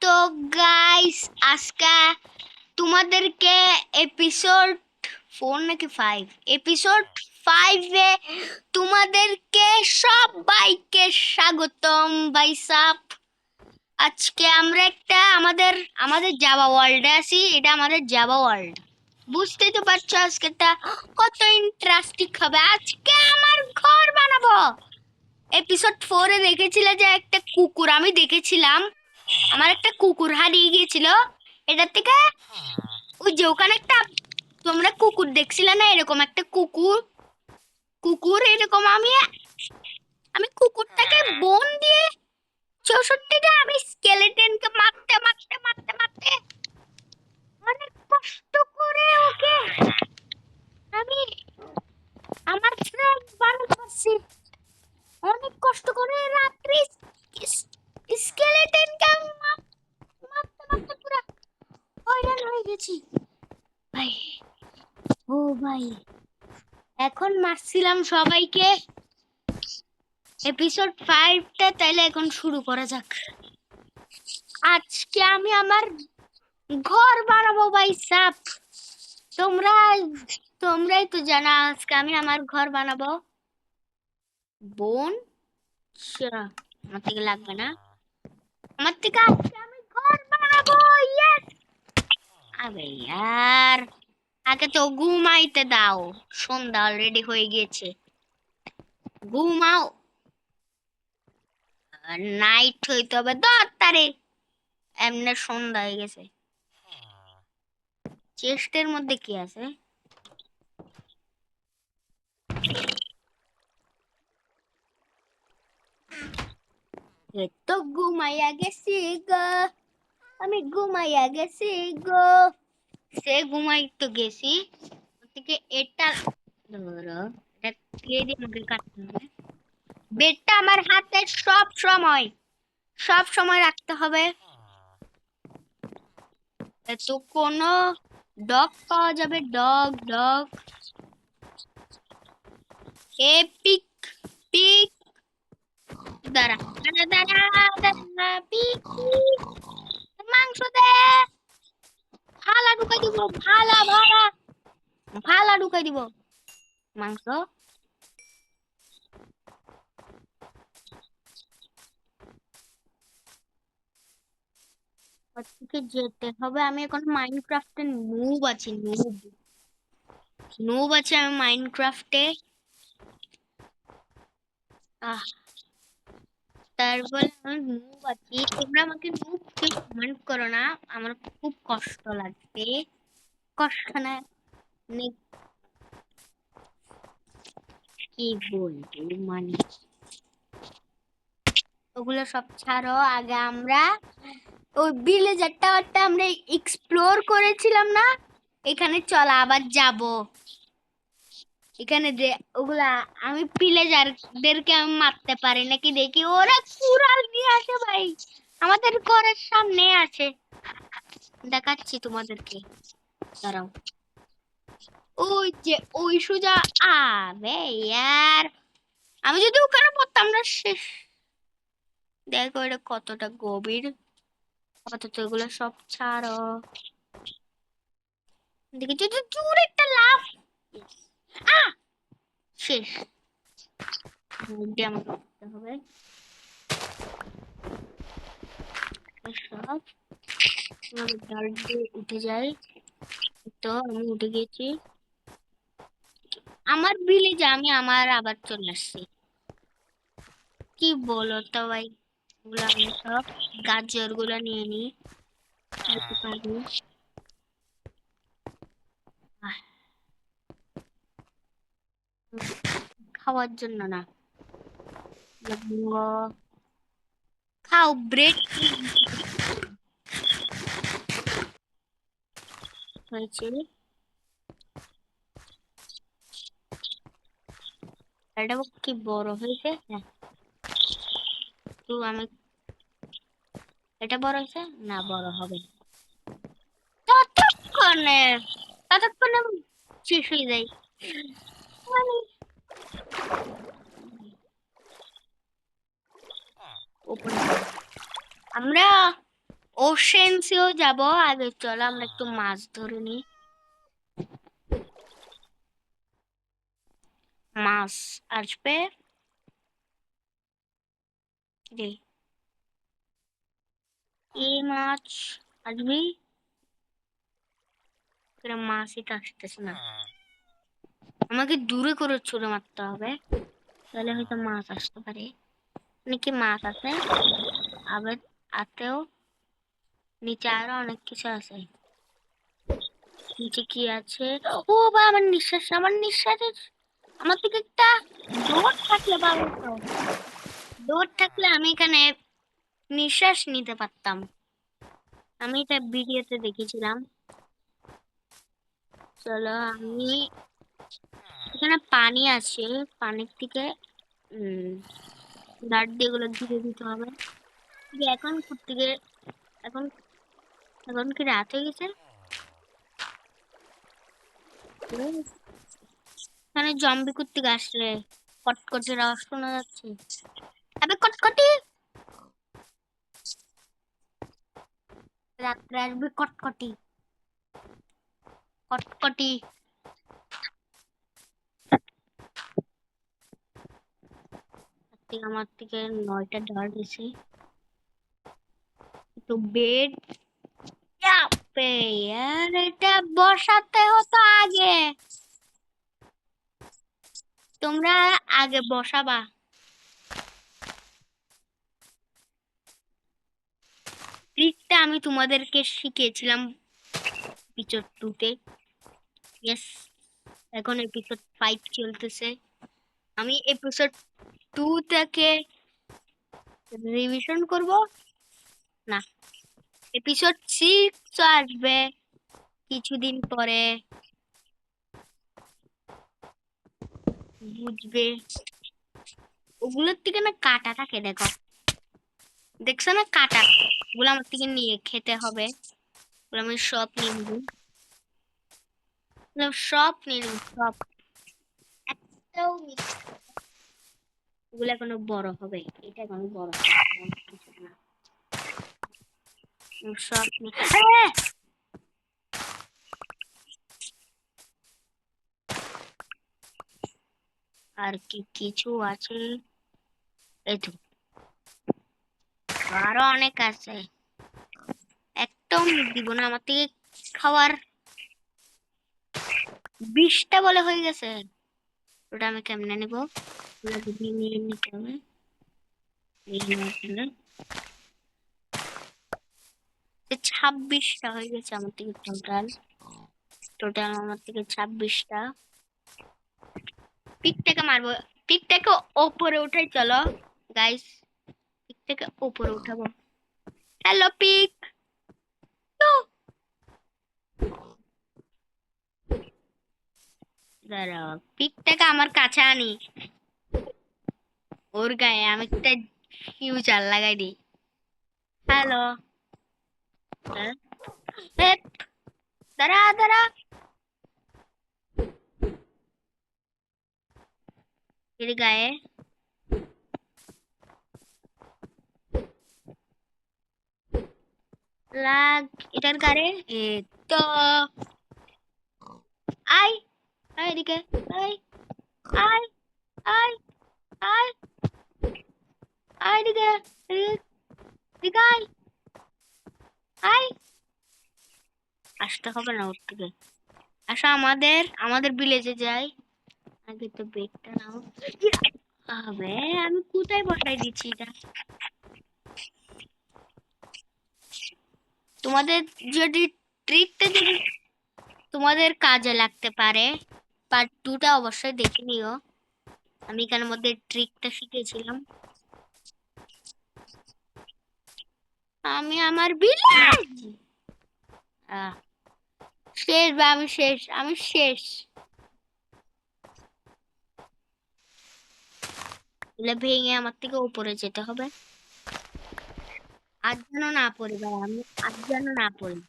তো গাইস আজকে তোমাদেরকে এপিসোড 4 নাকি 5 এপিসোড 5 এ তোমাদেরকে সবাইকে স্বাগতম ভাইসাব। আজকে আমরা একটা আমাদের আমাদের জাভা ওয়ার্ল্ডে আছি। এটা আমাদের জাভা ওয়ার্ল্ড, বুঝতেই তো পারছো আজকেটা কত ইন্টারেস্টিং হবে। আজকে আমার ঘর বানাবো। এপিসোড 4 এ দেখেছিলে যে একটা কুকুর আমি দেখেছিলাম, আমার একটা কুকুর হারিয়ে গিয়েছিল। এটার থেকে ওই যে ওখানে একটা তোমরা কুকুর দেখছিলে না, এরকম একটা কুকুর কুকুর এরকম আমি আমি কুকুরটাকে বোন দিয়ে 64টা আমি স্কেলেটনকে মারতে মারতে মারতে মারতে অনেক কষ্ট করে ওকে আমি আমার ফ্রেন্ড বানাতে পারছি। অনেক কষ্ট করে রাত্রি স্কেলেটনকে আমি মারতে মারতে পুরো হয়রান হয়ে গেছি ভাই। ও ভাই, এখন মারছিলাম সবাইকে। এপিসোড 5টা তাইলে এখন শুরু করা যাক। আজকে আমি আমার ঘর বানাবো ভাই সাপ। তোমরা তোমরাই তো জানা আজকে আমি আমার ঘর বানাবো। বোন আমার থেকে লাগবে না, আমার থেকে আজকে আমি ঘর বানাবো। ইয়েস। আবে यार, আগে তো ঘুমাইতে দাও, সন্ধ্যা অলরেডি হয়ে গিয়েছে। ঘুমাও, নাইট হইতে হবে 10 তারিখ। এমনি সন্ধ্যা হয়ে গেছে। চেস্টের মধ্যে কি আছে? এই তো ঘুমাইয়া গেছি গো, আমি ঘুমাইয়া গেছি গো। সে ঘুমাই তো গেছি। ওদিকে এটা ধরো, এটা দিয়ে দিয়ে আমাকে কাটতে হবে। বেডটা আমার হাতে সব সময় রাখতে হবে। তো কোনো ডগ পাওয়া যাবে? ডগ ডগ এ পিক পিক, দাঁড়া দাঁড়া দাঁড়া দাঁড়া, পিক পিক, মাংস দে। ভালা ঢুকাই দিব, ভালা ভালা ভালা ঢুকাই দিব মাংস। ওদিকে যেতে হবে। আমি এখন মাইনক্রাফটে নুব আছি, নুব নুব আছে আমি মাইনক্রাফটে। আহ তারপরে আমি নুব আছি। তোমরা আমাকে নুব কেউ কমেন্ট করো না, আমার খুব কষ্ট লাগবে। কষ্ট না কি বলবো, মানে ওগুলো সব ছাড়ো। আগে আমরা ওই ভিলেজার টাওয়ারটা আমরা এক্সপ্লোর করেছিলাম না, এখানে চল আবার যাব। এখানে যে ওগুলা আমি ভিলেজারদেরকে আমি মারতে পারি নাকি দেখি। ওরা কুড়াল নিয়ে আসে ভাই, আমাদের ঘরের সামনে আছে। দেখাচ্ছি তোমাদেরকে, দাঁড়াও। ওই যে ওই সোজা। আবে यार, আমি যদি ওখানে পড়তাম না শেষ। দেখো এটা কতটা গভীর। আপাতত এগুলো সব ছাড়ো। দেখি যদি জোর একটা লাফ। আ শেষ। আমাকে করতে হবে সব। ডাল দিয়ে উঠে যাই। তো আমি উঠে গেছি আমার ভিলেজে। আমি আমার আবার চলে আসছি। কি বলো তো ভাই, ওগুলো আমি সব গাজর গুলা নিয়ে নি খেতে পারি। আহ, খাওয়ার জন্য না, লবঙ্গ খাও, ব্রেড হয়েছে। এটা কি বড় হয়েছে? হ্যাঁ, তো আমি এটা বড় হয়েছে না, বড় হবে ততক্ষণে ততক্ষণে শেষ হয়ে যায়। মানে উপরে আমরা ওশেন্সেও যাব। আগে চলো আমরা একটু মাছ ধরে নিই। মাছ আসবে রে, এই মাছ আসবি। মাছই তো আসতেছে না, আমাকে দূরে করে ছুঁড়ে মারতে হবে, তাহলে হয়তো মাছ আসতে পারে। নাকি মাছ আছে? আবার আতেও নিচে আরো অনেক কিছু আছে। নিচে কি আছে? ও বা আমার নিঃশ্বাস, আমার নিঃশ্বাসের আমার দিকে একটা দৌড় থাকলে ভালো হতো। দৌড় থাকলে আমি এখানে নিঃশ্বাস নিতে পারতাম। আমি এটা ভিডিওতে দেখেছিলাম। চলো আমি এখানে পানি আছে, পানির থেকে দাঁড় দিয়ে গুলো ঘিরে দিতে হবে। এখন থেকে এখন এখন কি রাত হয়ে গেছে? এখানে জম্বি করতে আসলে কটকটির আওয়াজ শোনা যাচ্ছে। আবে কটকটি, রাত্রে আসবে কটকটি। কটকটি আমার থেকে 9টা ঢাল দিছে। তো বেড पे यार এটা বসাতে হতো আগে, তোমরা আগে বসাবা। ট্রিকটা আমি তোমাদেরকে শিখিয়েছিলাম এপিসোড 2 তে। ইয়েস, এখন এপিসোড 5 চলতেছে। আমি এপিসোড 2 থেকে রিভিশন করব না, এপিসোড 6 আসবে কিছুদিন পরে, বুঝবে। ওগুলোর থেকে না কাটা থাকে, দেখো, দেখছো না কাটা? ওগুলো আমার থেকে নিয়ে খেতে হবে। ওগুলো আমি সব নিয়ে নিবো, সব নিয়ে নিবো, সব একটাও ওগুলো এখনো বড় হবে, এটা এখনো বড় হবে, কিছু না। সব আর কি কিছু আছে? এই তো আরো অনেক আছে, একটাও মিট দিব না আমার থেকে। খাওয়ার 20টা বলে হয়ে গেছে। ওটা আমি কেমনে নেব? নিয়ে নিতে হবে। এই নেওয়ার জন্য 26টা হয়ে গেছে আমার থেকে। টোটাল টোটাল আমার থেকে 26টা। পিকটাকে মারবো, পিকটাকে ওপরে উঠাই, চলো গাইস, পিকটাকে ওপরে উঠাবো। হ্যালো পিক, দাঁড়াও পিকটাকে আমার কাছে আনি, ওর গায়ে আমি একটা ফিউচার লাগাই দিই। হ্যালো, দাঁড়া দাঁড়া, এর গায়ে লাগ, এটার গায়ে এ তো আই, আই এদিকে, I I I I I এদিকে, এদিকে আই আই। আসতে হবে না ওর থেকে, আসো আমাদের আমাদের ভিলেজে যাই। আগে তো বেগটা নাও। আবে আমি কোথায় বসাই দিচ্ছি এটা? তোমাদের যদি ট্রিকটা যদি তোমাদের কাজে লাগতে পারে, পার্ট 2টা অবশ্যই দেখে নিও। আমি এখানের মধ্যে ট্রিকটা শিখেছিলাম। আমি আমার ভিলেজ শেষ, বা আমি শেষ, আমি শেষ। এগুলো ভেঙে আমার থেকে উপরে যেতে হবে। আর যেন না পড়ি ভাই, আমি আর যেন না পড়ি।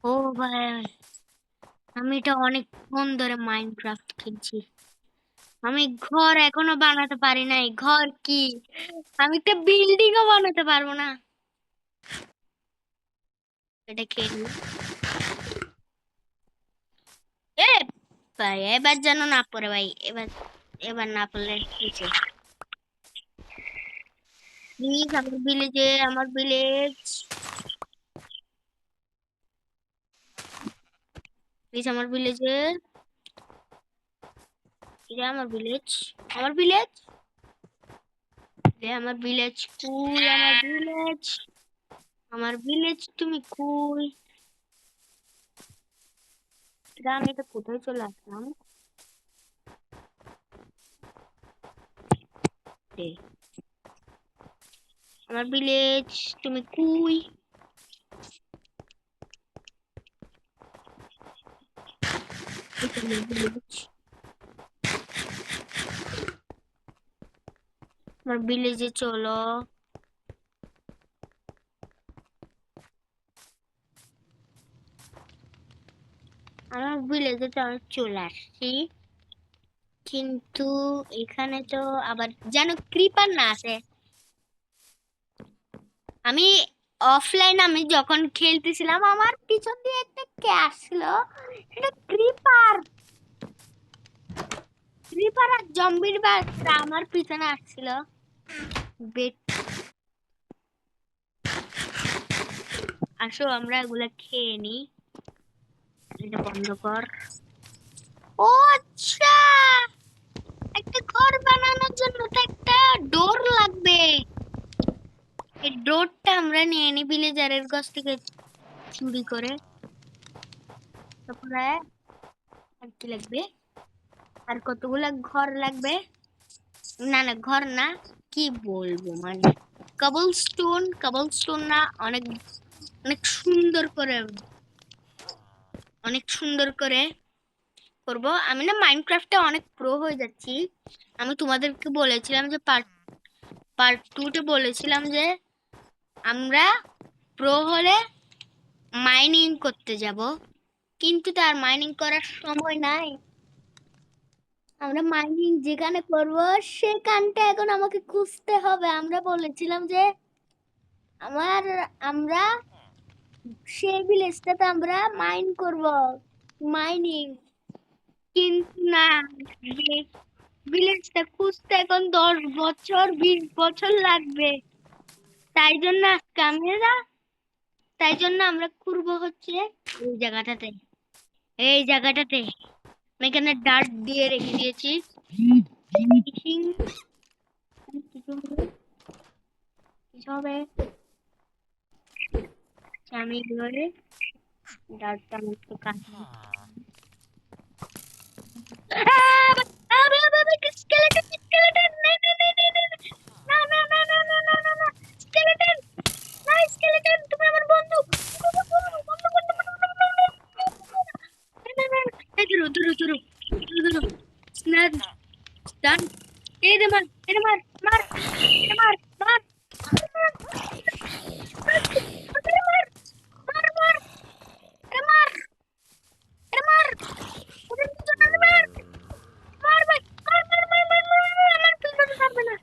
ও ভাই, আমি এটা অনেকক্ষণ ধরে মাইনক্রাফট খেলছি, আমি ঘর এখনো বানাতে পারি নাই। ঘর কি, আমি একটা বিল্ডিংও বানাতে পারবো না। এটা খেয়ে নিই। এ ভাই এবার যেন না পড়ে ভাই, এবার এবার না পড়লে নিচে। প্লিজ আমার ভিলেজে, আমার ভিলেজ, প্লিজ আমার ভিলেজে, এটা আমার ভিলেজ, আমার ভিলেজ, আমার ভিলেজ কুই, আমার ভিলেজ, আমার ভিলেজ তুমি কুই। এটা আমি এটা কোথায় চলে আসলাম? এই, আমার ভিলেজ তুমি কুই। এটা আমার ভিলেজ, আমার ভিলেজে চলো। আমার ভিলেজে তো আমি চলে আসছি, কিন্তু এখানে তো আবার যেন ক্রিপার না আছে। আমি অফলাইন আমি যখন খেলতেছিলাম আমার পিছন দিয়ে একটা কে আসছিল, এটা ক্রিপার, ক্রিপার আর জম্বির বাচ্চা আমার পিছনে আসছিল। বেট, আসো আমরা এগুলা খেয়ে নি। এটা বন্ধ কর। ও আচ্ছা, একটা ঘর বানানোর জন্য তো একটা ডোর লাগবে। এই ডোরটা আমরা নিয়ে নি ভিলেজারের কাছ থেকে চুরি করে। তারপরে আর কি লাগবে, আর কতগুলা ঘর লাগবে, না না ঘর না, কি বলবো মানে কাবলস্টোন, কাবলস্টোন না, অনেক অনেক সুন্দর করে, অনেক সুন্দর করে করব। আমি না মাইনক্রাফটে অনেক প্রো হয়ে যাচ্ছি। আমি তোমাদেরকে বলেছিলাম যে পার্ট পার্ট 2 তে বলেছিলাম যে আমরা প্রো হলে মাইনিং করতে যাব, কিন্তু তার মাইনিং করার সময় নাই। আমরা মাইনিং যেখানে করব সেখানটা এখন আমাকে খুঁজতে হবে। আমরা বলেছিলাম যে আমার আমরা সেই ভিলেজটাতে আমরা মাইন করব, মাইনিং, কিন্তু না, ভিলেজটা খুঁজতে এখন 10 বছর 20 বছর লাগবে। তাই জন্য আজকে আমরা, তাই জন্য আমরা করবো হচ্ছে এই জায়গাটাতে, এই জায়গাটাতে আমি এখানে ডার্ট দিয়ে রেখে দিয়েছি। কিছু হবে, কিছু হবে, আমি এবারে ডার্টটা আমি একটু কাটি। স্কেলেটন, স্কেলেটন, না না না না না না না না, স্কেলেটন, না স্কেলেটন তুমি আমার বন্ধু, এই ধরো ধরো ধরো ধরো ধরো, স্ন্যাপ ডান, এই দে মার, এটা মার, মার, এটা মার, মার, এটা মার, মার, মার, এটা মার, এটা মার, ওদের দুজনে মার, মার ভাই, মার মার মার মার মার, আমার পিছনে থাকবে না।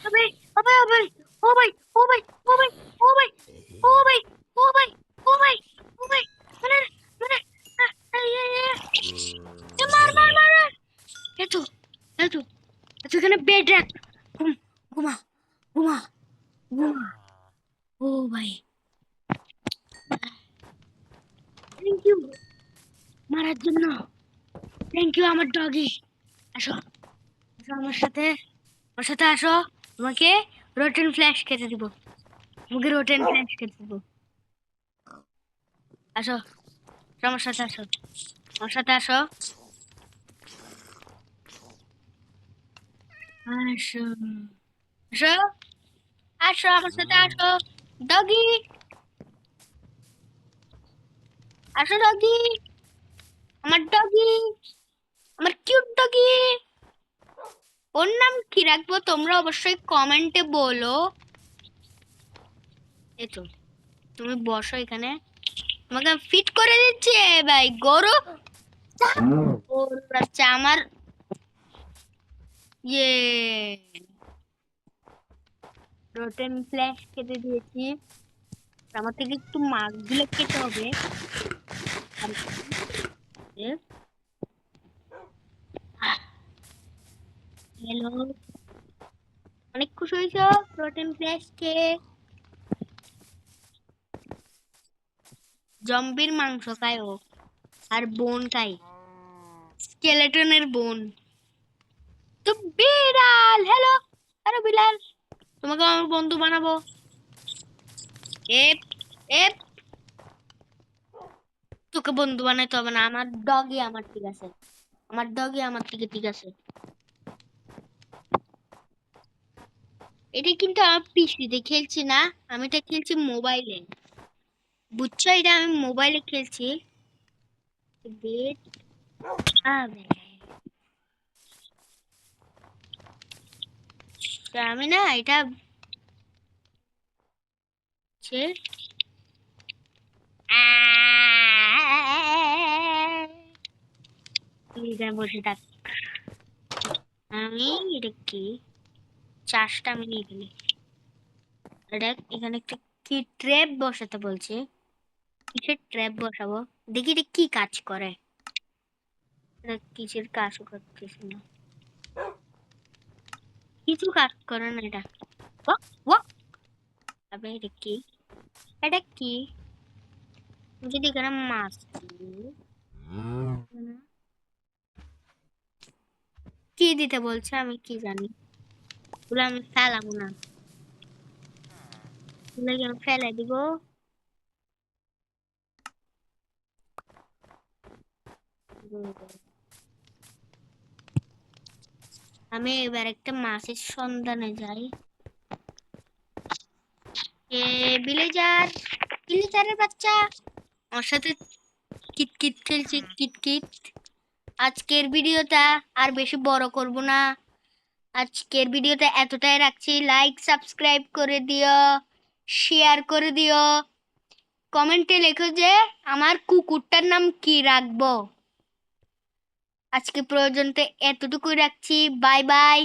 ও ভাই, ও ভাই, ও ভাই, ও ভাই, ও ভাই, ও ভাই, ও ভাই, ও ভাই, ও ভাই, ও ভাই, ও ভাই, মানে মানে এই এই এই মার মার মার মার। এতো এতো এতো এখানে বেড রাখ, ঘুম, ঘুমা, ঘুমা, ঘুমা। ও ভাই, থ্যাংক ইউ মারার জন্য, থ্যাংক ইউ আমার ডগি। আসো, আসো আমার সাথে, আমার সাথে আসো, তোমাকে রোটেন ফ্ল্যাশ খেতে দিব, তোমাকে রোটেন ফ্ল্যাশ খেতে দিব। আসো, আসো আমার সাথে আসো, আমার সাথে আসো, আসো, আসো, আসো আমার সাথে আসো, ডগি, আসো ডগি, আমার ডগি, আমার কিউট ডগি। ওর নাম কি রাখবো তোমরা অবশ্যই কমেন্টে বলো। এই তো, তুমি বসো এখানে, তোমাকে ফিট করে দিচ্ছে ভাই গরু। ওর বাচ্চা আমার, ইয়ে, রোটেন ফ্ল্যাশ কেটে দিয়েছি। আমার থেকে একটু মাছগুলো কেটে হবে। হ্যালো, অনেক খুশি হয়েছ প্রোটিন ফ্ল্যাশ খেয়ে। জম্বির মাংস খায় ও, আর বোন খায়, স্কেলেটনের বোন। তো বিড়াল, হ্যালো, আরে বিড়াল, তোমাকে আমার বন্ধু বানাবো। এপ এপ, তোকে বন্ধু বানাইতে হবে না, আমার ডগই আমার ঠিক আছে, আমার ডগই আমার থেকে ঠিক আছে। এটা কিন্তু আমার পিসিতে খেলছি না, আমি এটা খেলছি মোবাইলে, বুঝছো? এটা আমি মোবাইলে খেলছি। বেট আবে, তা আমি না এটা হচ্ছে তুই এখানে বসে থাক, আমি এটা কি চাষটা আমি নিয়ে গেলি। এটা এখানে একটা কি ট্র্যাপ বসাতে বলছে, কিসের ট্র্যাপ বসাবো, দেখি এটা কি কাজ করে। এটা কিসের কাজও করতেছে না, কিছু কাজ করে না এটা। ওয়াক ওয়াক, আবে এটা কি, এটা কি, যদি এখানে মাছ দিই, কি দিতে বলছে আমি কি জানি, ওগুলো আমি ফেলাবো না, ওগুলো আমি ফেলে দিব। আমি এবার একটা মাছের সন্ধানে যাই। এ ভিলেজার, ভিলেজারের বাচ্চা আমার সাথে কিতকিত খেলছে, কিতকিত। আজকের ভিডিওটা আর বেশি বড় করব না, আজকের ভিডিওটা এতটাই রাখছি। লাইক সাবস্ক্রাইব করে দিও, শেয়ার করে দিও, কমেন্টে লেখো যে আমার কুকুরটার নাম কি রাখবো। আজকে প্রয়োজনতে এতটুকুই রাখছি, বাই বাই।